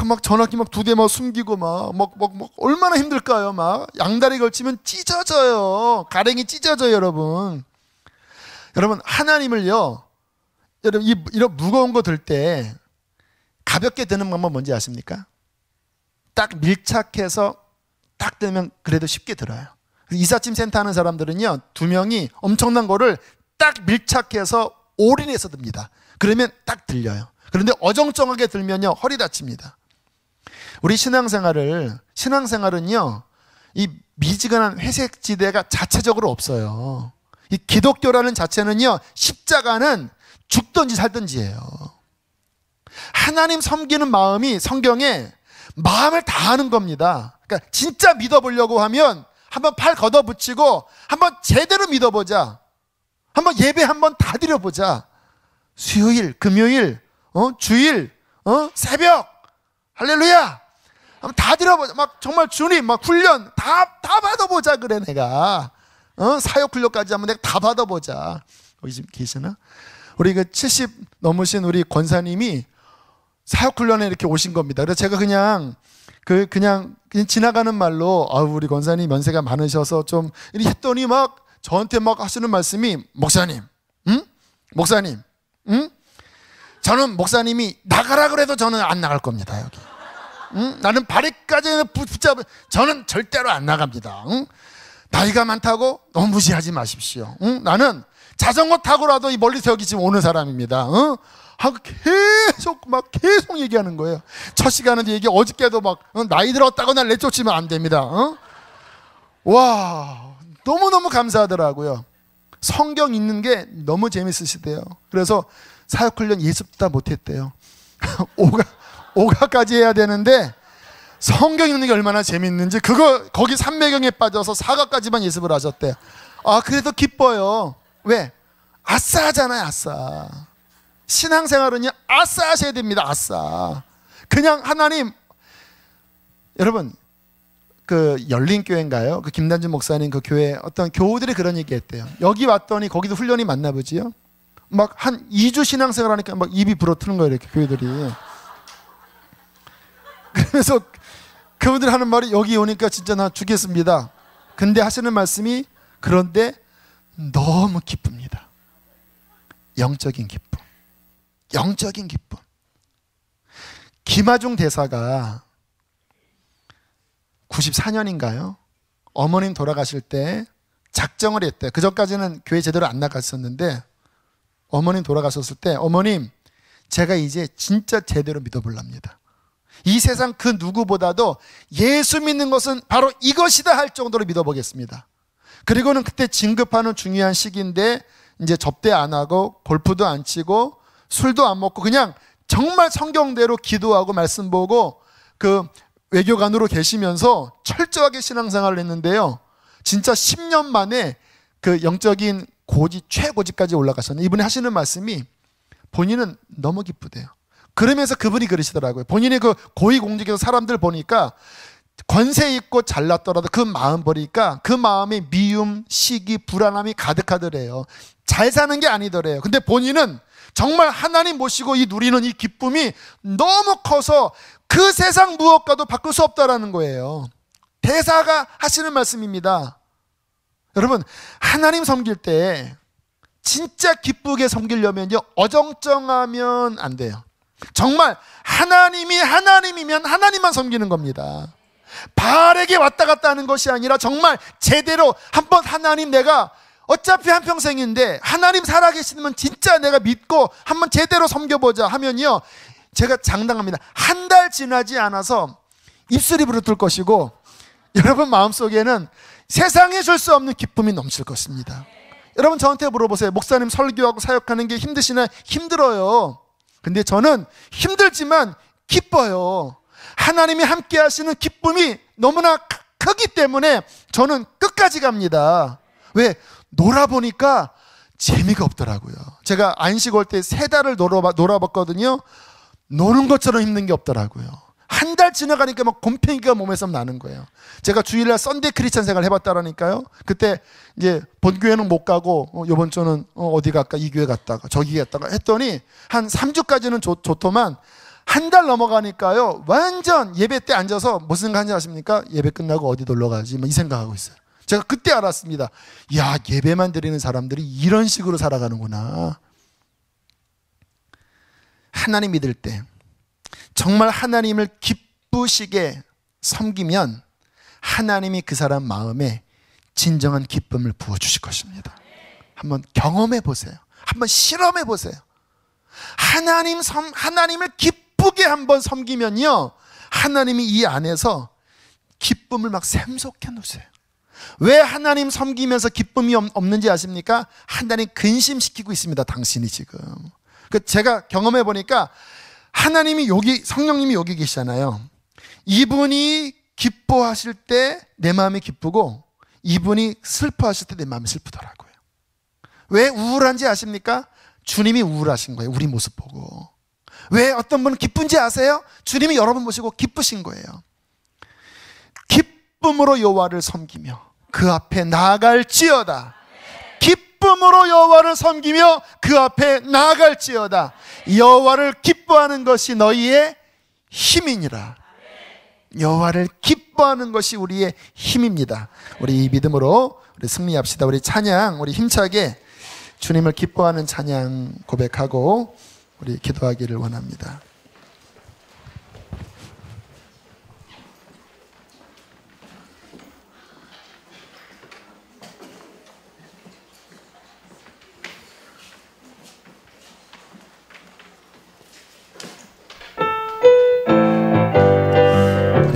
막 전화기 막 2대 막 숨기고 막 얼마나 힘들까요? 막 양다리 걸치면 찢어져요. 가랭이 찢어져요, 여러분. 여러분, 하나님을요, 여러분, 이런 무거운 거 들 때 가볍게 드는 방법 뭔지 아십니까? 딱 밀착해서 딱 들면 그래도 쉽게 들어요. 이삿짐 센터 하는 사람들은요, 2명이 엄청난 거를 딱 밀착해서 올인해서 듭니다. 그러면 딱 들려요. 그런데 어정쩡하게 들면요, 허리 다칩니다. 우리 신앙생활은요, 이 미지근한 회색 지대가 자체적으로 없어요. 이 기독교라는 자체는요, 십자가는 죽든지 살든지예요. 하나님 섬기는 마음이 성경에 마음을 다하는 겁니다. 그러니까 진짜 믿어보려고 하면 한번 팔 걷어붙이고 한번 제대로 믿어보자. 한번 예배 한번 다 드려보자. 수요일, 금요일, 주일, 새벽, 할렐루야. 한번 다 드려보자. 막 정말 주님, 막 훈련 다 받아보자. 그래, 내가. 사역 훈련까지 한번 내가 다 받아보자. 거기 지금 계시나? 우리 그 70 넘으신 우리 권사님이 사역 훈련에 이렇게 오신 겁니다. 그래서 제가 그냥 지나가는 말로, 우리 권사님 연세가 많으셔서 좀 이렇게 했더니 막 저한테 막 하시는 말씀이, 목사님, 목사님, 저는 목사님이 나가라 그래도 저는 안 나갈 겁니다, 여기. 나는 발에까지 붙잡아, 저는 절대로 안 나갑니다. 나이가 많다고 너무 무시하지 마십시오. 나는 자전거 타고라도 이 멀리서 여기 지금 오는 사람입니다. 하고 계속 얘기하는 거예요. 첫 시간인데 얘기, 어저께도 막 나이 들었다고 날 내쫓으면 안 됩니다. 와, 너무너무 감사하더라고요. 성경 읽는 게 너무 재밌으시대요. 그래서 사역훈련 예습도 다 못했대요. 오가까지 해야 되는데 성경 읽는 게 얼마나 재밌는지 거기 삼매경에 빠져서 사가까지만 예습을 하셨대요. 그래도 기뻐요. 왜? 아싸 하잖아요, 아싸. 신앙생활은요, 아싸 하셔야 됩니다, 아싸. 그냥 하나님, 여러분, 그 열린교회인가요? 그 김단준 목사님 그 교회 어떤 교우들이 그런 얘기 했대요. 여기 왔더니 거기도 훈련이 맞나 보지요? 막 한 2주 신앙생활 하니까 막 입이 불어트는 거예요, 이렇게 교회들이. 그래서 그분들 하는 말이, 여기 오니까 진짜 나 죽겠습니다. 근데 하시는 말씀이, 그런데 너무 기쁩니다. 영적인 기쁨. 영적인 기쁨. 김하중 대사가 94년인가요? 어머님 돌아가실 때 작정을 했대요. 그전까지는 교회 제대로 안 나갔었는데 어머님 돌아가셨을 때, 어머님, 제가 이제 진짜 제대로 믿어볼랍니다. 이 세상 그 누구보다도 예수 믿는 것은 바로 이것이다 할 정도로 믿어보겠습니다. 그리고는 그때 진급하는 중요한 시기인데 이제 접대 안 하고 골프도 안 치고 술도 안 먹고 그냥 정말 성경대로 기도하고 말씀 보고 그 외교관으로 계시면서 철저하게 신앙생활을 했는데요, 진짜 10년 만에 그 영적인 고지, 최고지까지 올라가셨는데, 이분이 하시는 말씀이 본인은 너무 기쁘대요. 그러면서 그분이 그러시더라고요. 본인이 그 고위공직에서 사람들 보니까 권세 있고 잘났더라도 그 마음 보니까 그 마음에 미움, 시기, 불안함이 가득하더래요. 잘 사는 게 아니더래요. 근데 본인은 정말 하나님 모시고 이 누리는 이 기쁨이 너무 커서 그 세상 무엇과도 바꿀 수 없다라는 거예요. 대사가 하시는 말씀입니다. 여러분, 하나님 섬길 때 진짜 기쁘게 섬기려면요, 어정쩡하면 안 돼요. 정말 하나님이 하나님이면 하나님만 섬기는 겁니다. 바알에게 왔다 갔다 하는 것이 아니라 정말 제대로 한번, 하나님, 내가 어차피 한평생인데 하나님 살아계시면 진짜 내가 믿고 한번 제대로 섬겨보자 하면요, 제가 장담합니다. 한 달 지나지 않아서 입술이 부르틀 것이고 여러분 마음속에는 세상에 줄 수 없는 기쁨이 넘칠 것입니다. 여러분 저한테 물어보세요. 목사님, 설교하고 사역하는 게 힘드시나요? 힘들어요. 근데 저는 힘들지만 기뻐요. 하나님이 함께 하시는 기쁨이 너무나 크기 때문에 저는 끝까지 갑니다. 왜? 놀아보니까 재미가 없더라고요. 제가 안식 올 때 3달을 놀아봤거든요. 노는 것처럼 힘든 게 없더라고요. 한 달 지나가니까 막 곰팡이가 몸에서 나는 거예요. 제가 주일날 썬데이 크리스찬 생활 해봤다라니까요. 그때 이제 본교회는 못 가고 요번 주는 어디 갈까, 이 교회 갔다가 저기 갔다가 했더니 한 3주까지는 좋더만 한 달 넘어가니까요 완전 예배 때 앉아서 무슨 생각하는지 아십니까? 예배 끝나고 어디 놀러 가지 이 생각하고 있어요. 제가 그때 알았습니다. 야, 예배만 드리는 사람들이 이런 식으로 살아가는구나. 하나님 믿을 때 정말 하나님을 기쁘시게 섬기면 하나님이 그 사람 마음에 진정한 기쁨을 부어주실 것입니다. 한번 경험해 보세요. 한번 실험해 보세요. 하나님을 기쁘게 한번 섬기면요 하나님이 이 안에서 기쁨을 막 샘솟게 놓으세요. 왜 하나님 섬기면서 기쁨이 없는지 아십니까? 하나님 근심시키고 있습니다. 당신이 지금. 제가 경험해 보니까 하나님이 성령님이 여기 계시잖아요. 이분이 기뻐하실 때 내 마음이 기쁘고 이분이 슬퍼하실 때 내 마음이 슬프더라고요. 왜 우울한지 아십니까? 주님이 우울하신 거예요. 우리 모습 보고. 왜 어떤 분은 기쁜지 아세요? 주님이 여러분 보시고 기쁘신 거예요. 기쁨으로 여호와를 섬기며 그 앞에 나아갈지어다. 기쁨으로 여호와를 섬기며 그 앞에 나아갈지어다. 여호와를 기뻐하는 것이 너희의 힘이니라. 여호와를 기뻐하는 것이 우리의 힘입니다. 우리 이 믿음으로 우리 승리합시다. 우리 찬양, 우리 힘차게 주님을 기뻐하는 찬양 고백하고 우리 기도하기를 원합니다.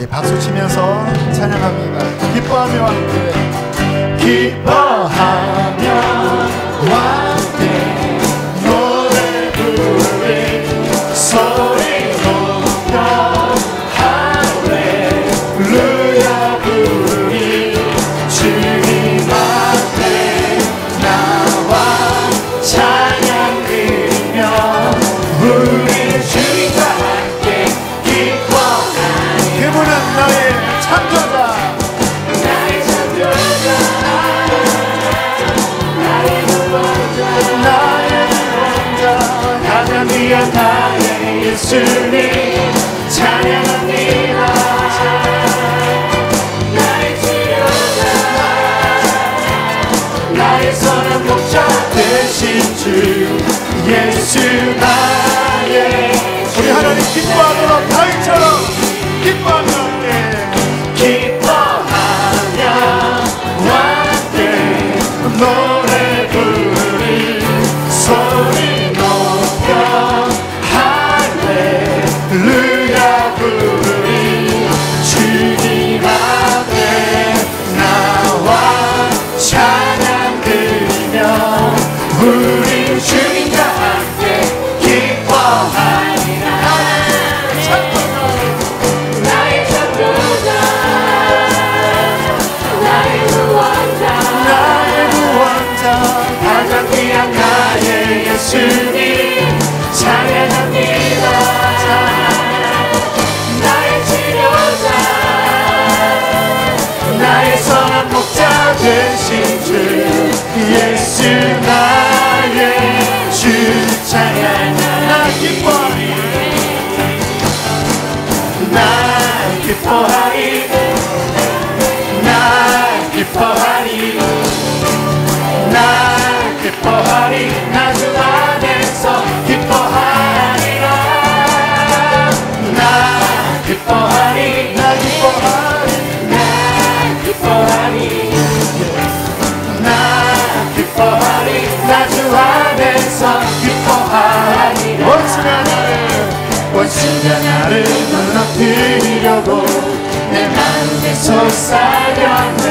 박수 치면서 찬양합니다. 기뻐하며 함께 기뻐하며 함께 노래 부르리 소리 높여 할렐루야 부르리 주님 앞에 나와 찬양 드리며 우리 주님과 함께 기뻐하리. 그분은 나의 창조자, 나의 창조자, 나의 구원자, 나의 구원자, 가장 귀한 나의 예수님 찬양합니다. 나의 치료자, 나의 선한 목자 되신 주 예수 나의. 우리 하나님 기뻐하도록 다윗처럼 기뻐하며 함께 기뻐하며 함께 노래 부르리 소리 높여 할렐루야 부르리 주님 앞에 나와 찬양 드리며 우리 주님과 함께 기뻐하리라. 나의 창조자, 나의 구원자, 나의 구원자, 가장 귀한 나의 예수님 찬양합니다. 나의 치료자, 나의 선한 목자 되신 주 예수 나의 주 찬양. 나 기뻐하리, 나 기뻐하리, 나 기뻐하리, 나 기뻐하리, 나 주 안에서 기뻐하리라. 나 기뻐하리, 나 기뻐하리, 나 기뻐하리, 나 기뻐하리, 나 주 안에서 기뻐하리라. 원수가 나를 무너뜨리려고 내 마음에 솟아렸네.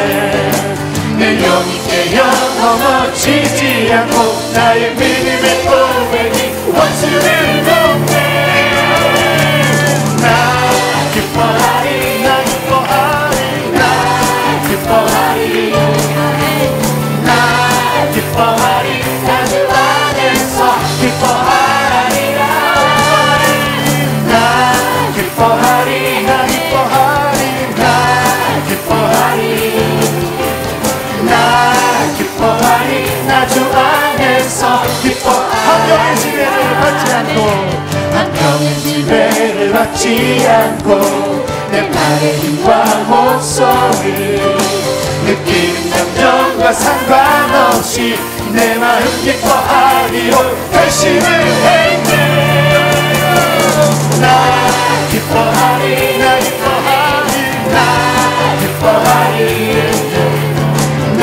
내 영이 깨어 넘어지지 않고 나의 믿음의 고백이 원수를 돕네. 나 기뻐하리, 나 기뻐하리, 나 기뻐하리, 나 기뻐하리, 나 주 안에서 기뻐하리라. 나 기뻐하리, 않고 한평의 지배를 받지 않고 내 팔의 힘과 목소리 느끼는 감정과 상관없이 내 마음 기뻐하리로 결심을 했네. 나 기뻐하리 나 기뻐하리 나 기뻐하리 나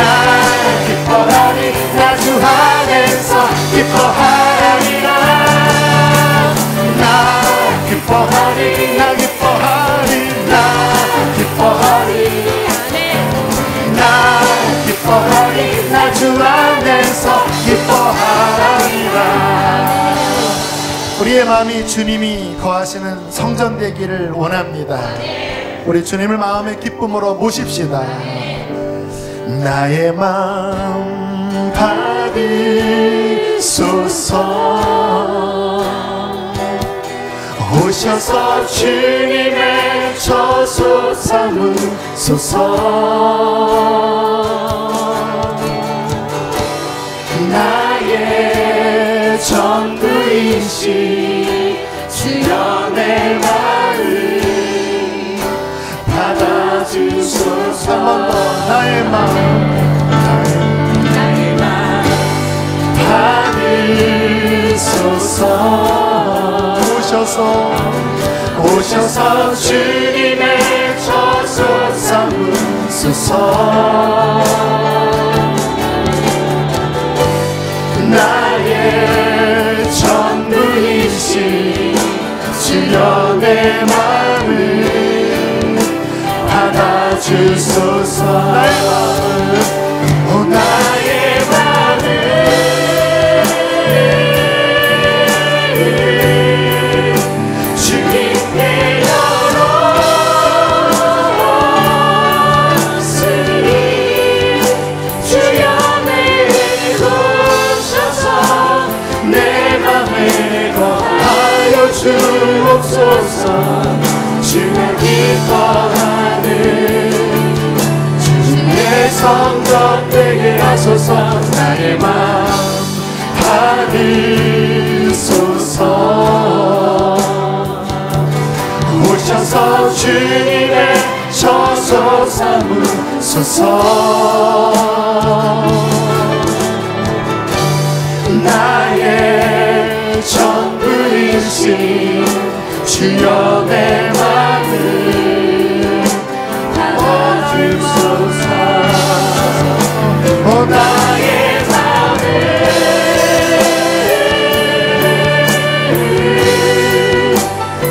기뻐하리 나 주 안에서 기뻐하리라. 나 기뻐하리 나 기뻐하리 나 기뻐하리 나 기뻐하리 나 주 안에서 기뻐하리라. 우리의 마음이 주님이 거하시는 성전 되기를 원합니다. 우리 주님을 마음의 기쁨으로 모십시다. 나의 마음 받으소서. 오셔서 주님의 처소 삼으소서. 나의 전부이신 주여 내 마음 받아주소서. 한 번 더 나의 마음 받으소서. 오셔서 주님의 처소 삼으소서. 나의 전부이신 주여 내 마음을 받아주소서. 나의 마음 나의 마음을 주님께 열었으니 주여 내려오셔서 내 맘에 거하여 주옵소서. 주가 기뻐하는 주님의 성전 되게 하소서. 나의 마음 받으소서. 오셔서 주님의 처소 삼으소서. 나의 전부이신 주여 내 마음을 받아주소서. 나의 마음을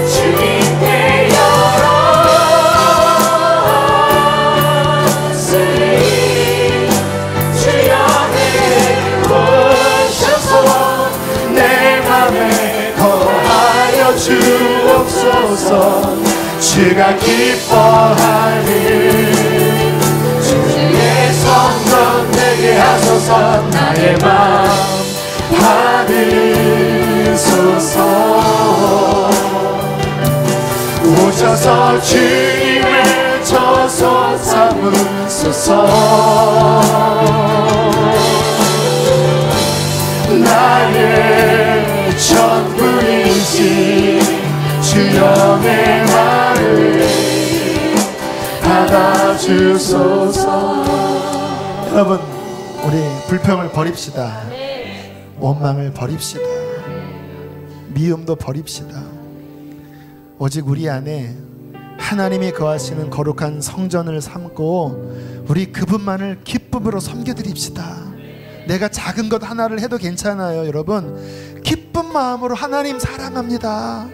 주님께 열었으니 주여 내려오셔서 내 맘에 거하여 주옵소서. 주가 기뻐하는 주의 성전 되게 하소서. 나의 마음 받으소서. 오셔서 주님의 처소 삼으소서. 나의 전부이신 주여 내 마음을 받아주소서. 여러분 우리 불평을 버립시다. 원망을 버립시다. 미움도 버립시다. 오직 우리 안에 하나님이 거하시는 거룩한 성전을 삼고 우리 그분만을 기쁨으로 섬겨드립시다. 내가 작은 것 하나를 해도 괜찮아요. 여러분 기쁜 마음으로 하나님 사랑합니다.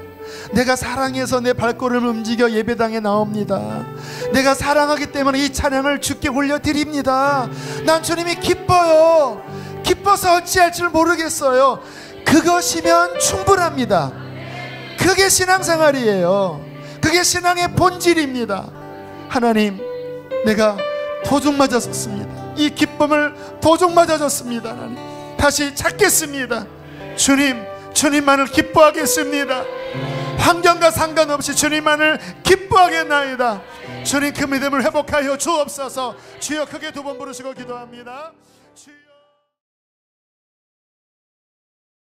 내가 사랑해서 내 발걸음을 움직여 예배당에 나옵니다. 내가 사랑하기 때문에 이 찬양을 주께 올려드립니다. 난 주님이 기뻐요. 기뻐서 어찌할 줄 모르겠어요. 그것이면 충분합니다. 그게 신앙생활이에요. 그게 신앙의 본질입니다. 하나님, 내가 도둑 맞았습니다. 이 기쁨을 도둑 맞아줬습니다. 하나님, 다시 찾겠습니다. 주님, 주님만을 기뻐하겠습니다. 환경과 상관없이 주님만을 기뻐하겠나이다. 주님, 그 믿음을 회복하여 주옵소서. 주여, 크게 두 번 부르시고 기도합니다.